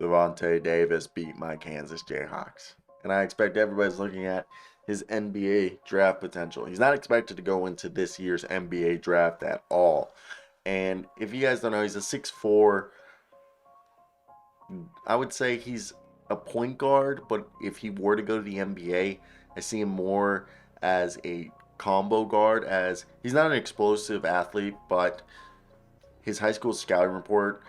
Davonte Davis beat my Kansas Jayhawks. And I expect everybody's looking at his NBA draft potential. He's not expected to go into this year's NBA draft at all. And if you guys don't know, he's a 6'4". I would say he's a point guard, but if he were to go to the NBA, I see him more as a combo guard, as he's not an explosive athlete, but his high school scouting report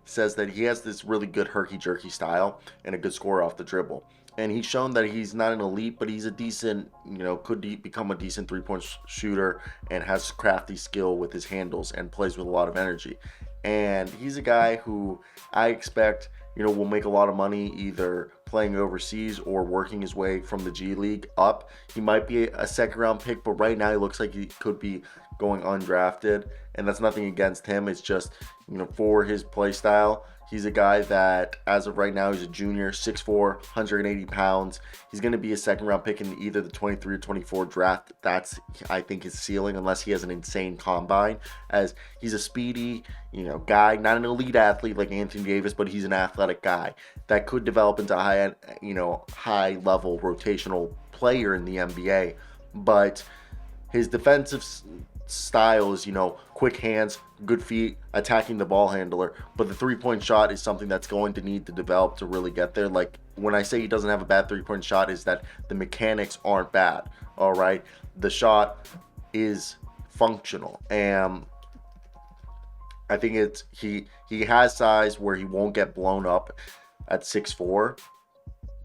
says that he has this really good herky jerky style and a good score off the dribble. And he's shown that he's not an elite, but he's a decent, could become a decent 3 point shooter and has crafty skill with his handles and plays with a lot of energy. And he's a guy who I expect, will make a lot of money either playing overseas or working his way from the G League up. He might be a second round pick, but right now he looks like he could be going undrafted. And that's nothing against him. It's just, for his play style, he's a guy that, as of right now, he's a junior, 6'4", 180 pounds. He's going to be a second-round pick in either the 23 or 24 draft. That's, I think, his ceiling, unless he has an insane combine, as he's a speedy, guy, not an elite athlete like Anthony Davis, but he's an athletic guy that could develop into a high-level rotational player in the NBA. But his defensive style is, quick hands, good feet, attacking the ball handler. But the 3 point shot is something that's going to need to develop to really get there. Like, when I say he doesn't have a bad 3 point shot, is that the mechanics aren't bad. All right. The shot is functional. And I think he has size where he won't get blown up at 6'4".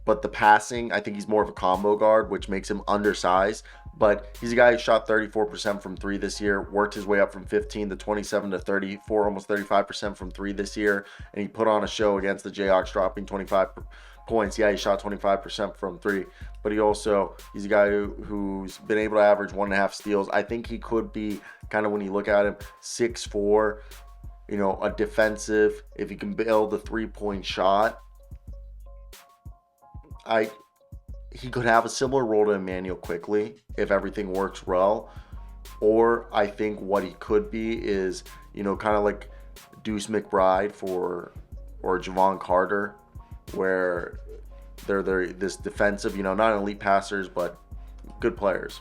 But the passing, I think he's more of a combo guard, which makes him undersized. But he's a guy who shot 34% from three this year, worked his way up from 15 to 27 to 34, almost 35% from three this year. And he put on a show against the Jayhawks, dropping 25 points. Yeah, he shot 25% from three, but he's a guy who's been able to average 1.5 steals. I think he could be kind of, when you look at him, 6'4", a defensive, if he can build a 3 point shot. He could have a similar role to Emmanuel quickly if everything works well. Or I think what he could be is, kind of like Deuce McBride or Javon Carter, where they're this defensive, not elite passers, but good players.